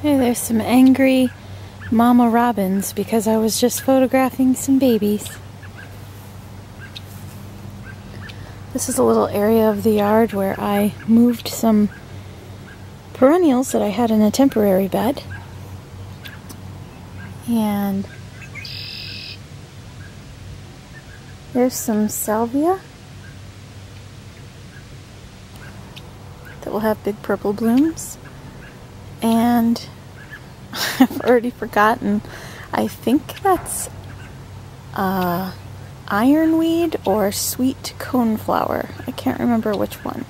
Hey, there's some angry mama robins because I was just photographing some babies. This is a little area of the yard where I moved some perennials that I had in a temporary bed. And there's some salvia that will have big purple blooms. And I've already forgotten. I think that's ironweed or sweet coneflower. I can't remember which one.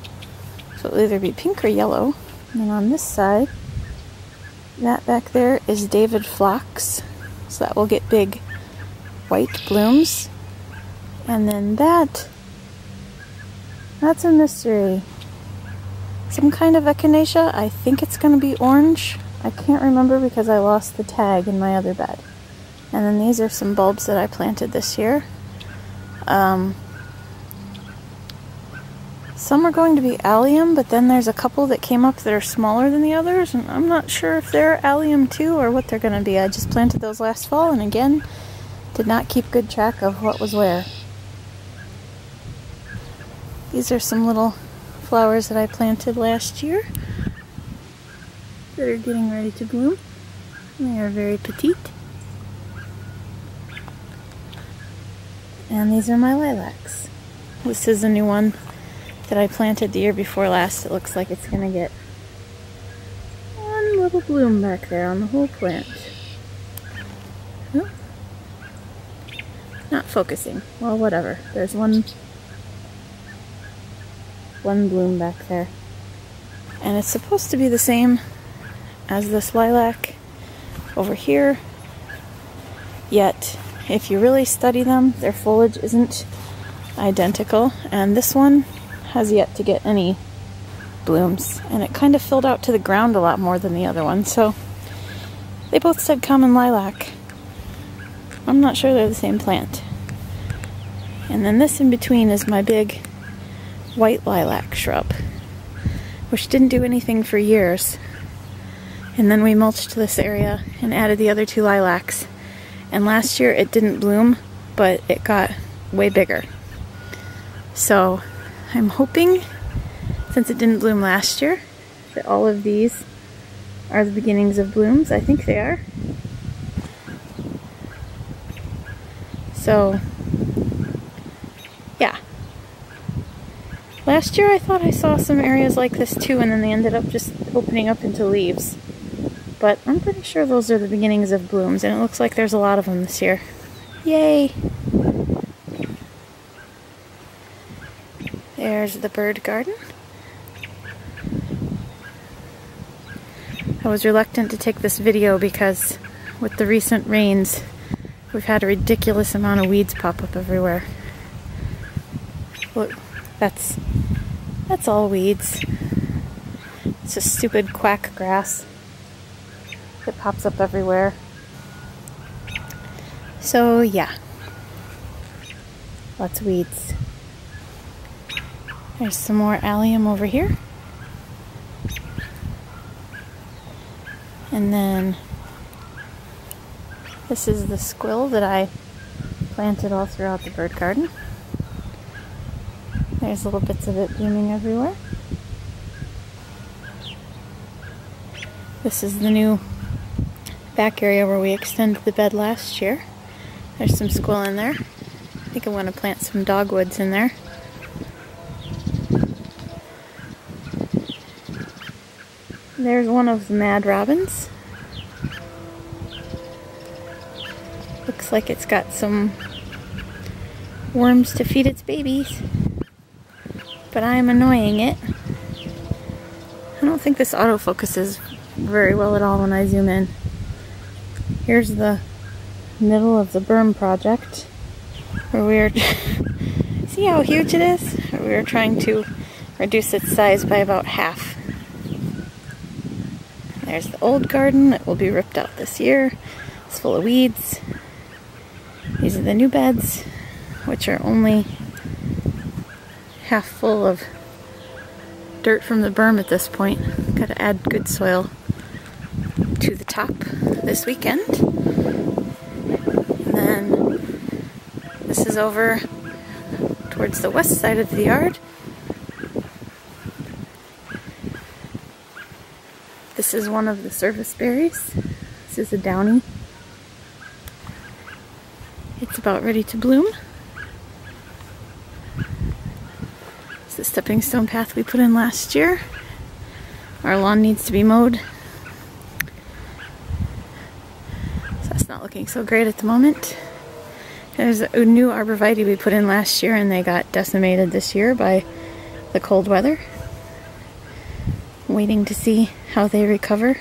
So it'll either be pink or yellow. And then on this side, that back there is David phlox. So that will get big white blooms. And then that's a mystery. Some kind of echinacea. I think it's going to be orange. I can't remember because I lost the tag in my other bed. And then these are some bulbs that I planted this year. Some are going to be allium, but then there's a couple that came up that are smaller than the others, and I'm not sure if they're allium too or what they're going to be. I just planted those last fall, and again, did not keep good track of what was where. These are some little flowers that I planted last year that are getting ready to bloom. They are very petite. And these are my lilacs. This is a new one that I planted the year before last. It looks like it's going to get one little bloom back there on the whole plant. Oh. Not focusing. Well, whatever. There's one bloom back there. And it's supposed to be the same as this lilac over here. Yet, if you really study them, their foliage isn't identical. And this one has yet to get any blooms. And it kind of filled out to the ground a lot more than the other one. So, they both said common lilac. I'm not sure they're the same plant. And then this in between is my big white lilac shrub, which didn't do anything for years. And then we mulched this area and added the other two lilacs. And last year it didn't bloom, but it got way bigger. So I'm hoping, since it didn't bloom last year, that all of these are the beginnings of blooms. I think they are. So, yeah. Last year I thought I saw some areas like this too, and then they ended up just opening up into leaves. But I'm pretty sure those are the beginnings of blooms, and it looks like there's a lot of them this year. Yay! There's the bird garden. I was reluctant to take this video because with the recent rains, we've had a ridiculous amount of weeds pop up everywhere. Look, that's all weeds. It's just stupid quack grass that pops up everywhere. So yeah, lots of weeds. There's some more allium over here. And then this is the squill that I planted all throughout the bird garden. There's little bits of it blooming everywhere. This is the new back area where we extended the bed last year. There's some squill in there. I think I want to plant some dogwoods in there. There's one of the mad robins. Looks like it's got some worms to feed its babies. But I'm annoying it. I don't think this autofocuses very well at all when I zoom in. Here's the middle of the berm project where we are see how huge it is? We are trying to reduce its size by about half. There's the old garden that will be ripped out this year. It's full of weeds. These are the new beds, which are only half full of dirt from the berm at this point. Gotta add good soil to the top this weekend. And then this is over towards the west side of the yard. This is one of the service berries. This is a downy. It's about ready to bloom. It's the stepping stone path we put in last year. Our lawn needs to be mowed. So that's not looking so great at the moment. There's a new arborvitae we put in last year and they got decimated this year by the cold weather. Waiting to see how they recover.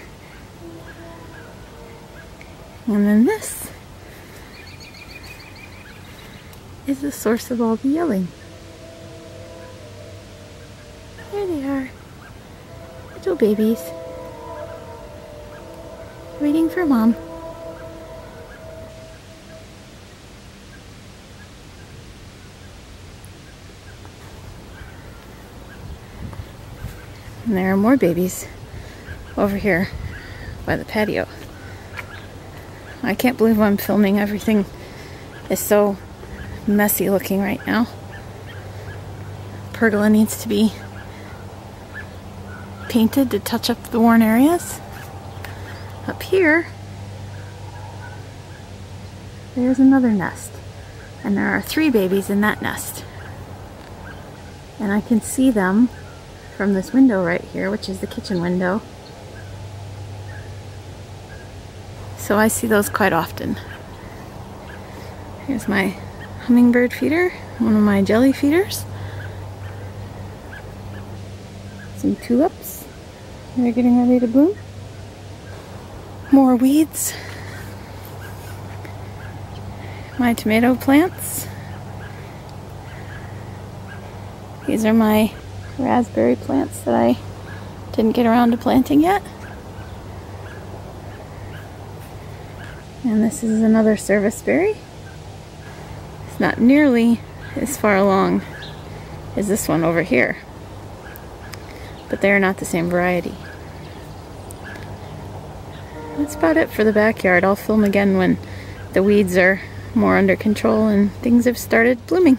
And then this is the source of all the yelling. There they are. Little babies. Waiting for mom. And there are more babies over here by the patio. I can't believe I'm filming. Everything is so messy looking right now. Pergola needs to be painted to touch up the worn areas. Up here, there's another nest. And there are 3 babies in that nest. And I can see them from this window right here, which is the kitchen window. So I see those quite often. Here's my hummingbird feeder, one of my jelly feeders. Some tulips. They're getting ready to bloom. More weeds. My tomato plants. These are my raspberry plants that I didn't get around to planting yet. And this is another service berry. It's not nearly as far along as this one over here, but they are not the same variety. That's about it for the backyard. I'll film again when the weeds are more under control and things have started blooming.